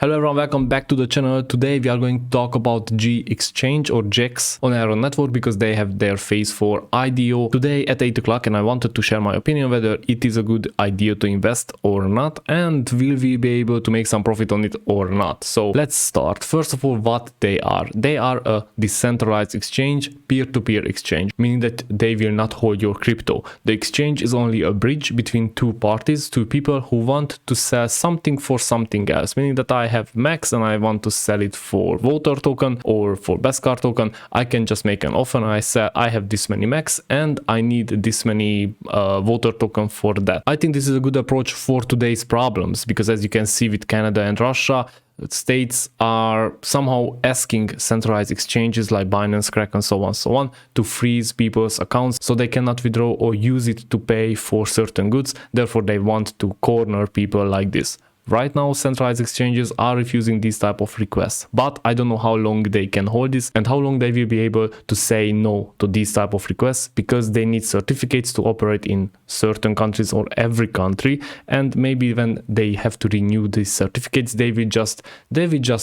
Hello everyone, welcome back to the channel. Today we are going to talk about G Exchange or JEX on Elrond network because they have their phase 4 IDO today at 8 o'clock, and I wanted to share my opinion whether it is a good idea to invest or not, and will we be able to make some profit on it or not. So let's start. First of all, what they are. They are a decentralized exchange, peer-to-peer exchange, meaning that they will not hold your crypto. The exchange is only a bridge between two parties, two people who want to sell something for something else, meaning that I have Max and I want to sell it for voter token or for Beskar token. I can just make an offer and I say I have this many Max and I need this many voter token for that. I think this is a good approach for today's problems because, as you can see with Canada and Russia, states are somehow asking centralized exchanges like Binance, Crack and so on to freeze people's accounts so they cannot withdraw or use it to pay for certain goods. Therefore they want to corner people like this. Right now, centralized exchanges are refusing these type of requests, but I don't know how long they can hold this and how long they will be able to say no to these type of requests, because they need certificates to operate in certain countries or every country, and maybe when they have to renew these certificates, they will just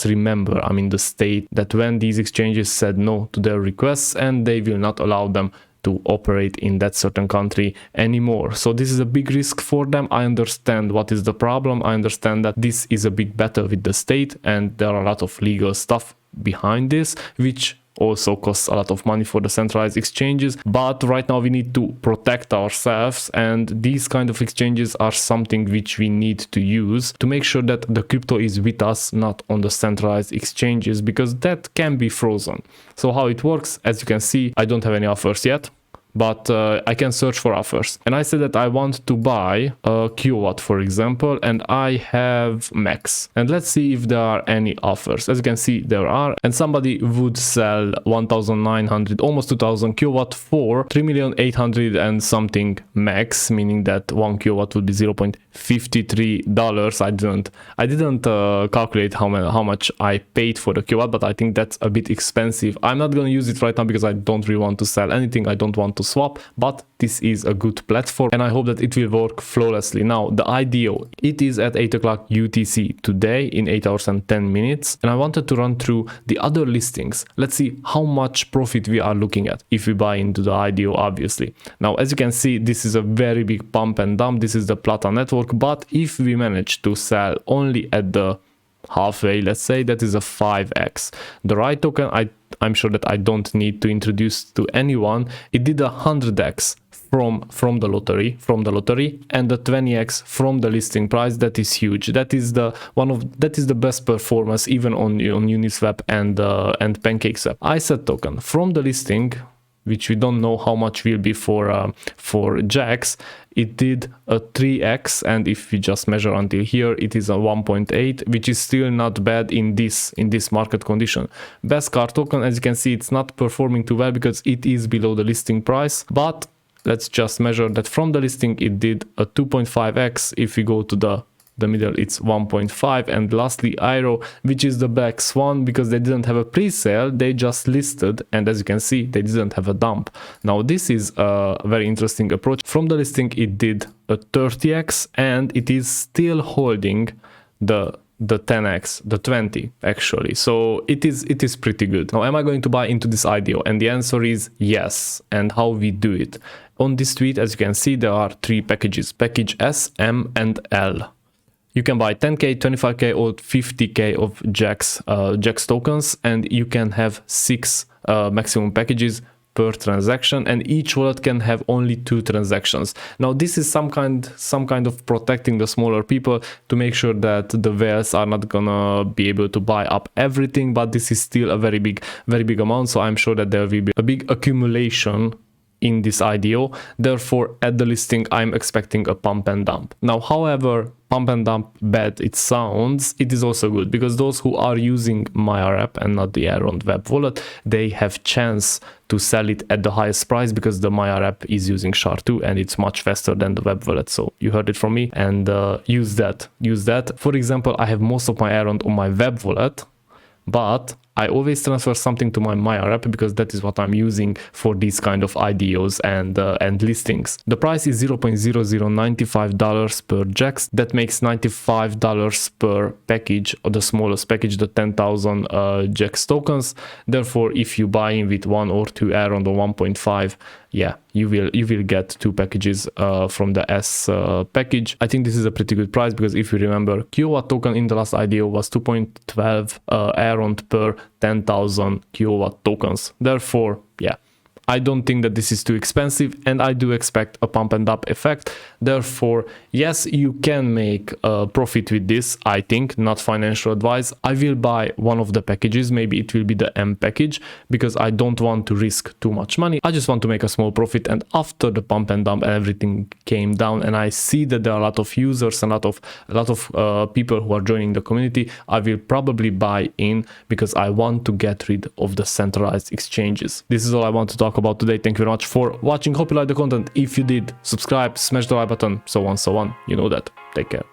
remember, the state that when these exchanges said no to their requests, and they will not allow them to operate in that certain country anymore. So this is a big risk for them. I understand what is the problem. I understand that this is a big battle with the state and there are a lot of legal stuff behind this, which also costs a lot of money for the centralized exchanges. But right now we need to protect ourselves, and these kind of exchanges are something which we need to use to make sure that the crypto is with us, not on the centralized exchanges, because that can be frozen. So how it works, as you can see, I don't have any offers yet, but I can search for offers, and I said that I want to buy a kilowatt, for example, and I have Max, and let's see if there are any offers. As you can see, there are, and somebody would sell 1900, almost 2000 kilowatt for 3,800,000 and something Max, meaning that 1 kilowatt would be $0.53. I didn't calculate how much I paid for the kilowatt, but I think that's a bit expensive. I'm not going to use it right now because I don't really want to sell anything. I don't want to swap, but this is a good platform and I hope that it will work flawlessly. Now the IDO, it is at 8 o'clock UTC today in 8 hours and 10 minutes, and I wanted to run through the other listings. Let's see how much profit we are looking at if we buy into the IDO, obviously. Now as you can see, this is a very big pump and dump. This is the Plata network, but if we manage to sell only at the halfway, let's say, that is a 5x. The right token, I'm sure that I don't need to introduce to anyone. It did 100x from the lottery, and the 20x from the listing price. That is huge. That is the best performance even on Uniswap and PancakeSwap. ISET token from the listing, which we don't know how much will be for JEX, it did a 3x, and if we just measure until here, it is a 1.8, which is still not bad in this market condition. Beskar token, as you can see, it's not performing too well because it is below the listing price, but let's just measure that from the listing it did a 2.5x. If we go to the middle, it's 1.5. And lastly, IDO, which is the black swan because they didn't have a pre-sale, they just listed, and as you can see, they didn't have a dump. Now this is a very interesting approach. From the listing it did a 30x, and it is still holding the 10x, the 20 actually. So it is pretty good. Now am I going to buy into this IDO? And the answer is yes. And how we do it? On this tweet, as you can see, there are 3 packages: package S, M and L. You can buy 10k, 25k or 50k of JEX tokens, and you can have 6 maximum packages per transaction, and each wallet can have only 2 transactions. Now this is some kind of protecting the smaller people to make sure that the whales are not gonna be able to buy up everything, but this is still a very big amount, so I'm sure that there will be a big accumulation in this IDO. Therefore at the listing I'm expecting a pump and dump. Now however pump and dump bad it sounds, it is also good because those who are using Maiar app and not the Elrond web wallet, they have chance to sell it at the highest price because the Maiar app is using SHA-2 and it's much faster than the web wallet. So you heard it from me, and use that. For example, I have most of my Elrond on my web wallet, but I always transfer something to my Maiar app because that is what I'm using for these kind of IDOs and listings. The price is $0.0095 per JEX. That makes $95 per package, or the smallest package, the 10,000 JEX tokens. Therefore, if you buy in with 1 or 2 Elrond or 1.5, yeah, you will get 2 packages from the S package. I think this is a pretty good price because if you remember, kilowatt token in the last IDO was 2.12 Elrond per 10,000 kilowatt tokens. Therefore, yeah, I don't think that this is too expensive, and I do expect a pump and dump effect. Therefore, yes, you can make a profit with this, I think, not financial advice. I will buy one of the packages, maybe it will be the M package, because I don't want to risk too much money. I just want to make a small profit, and after the pump and dump and everything came down, and I see that there are a lot of users and a lot of people who are joining the community, I will probably buy in because I want to get rid of the centralized exchanges. This is all I want to talk about today. Thank you very much for watching. Hope you liked the content. If you did, subscribe, smash the like button, so on, so on. You know that. Take care.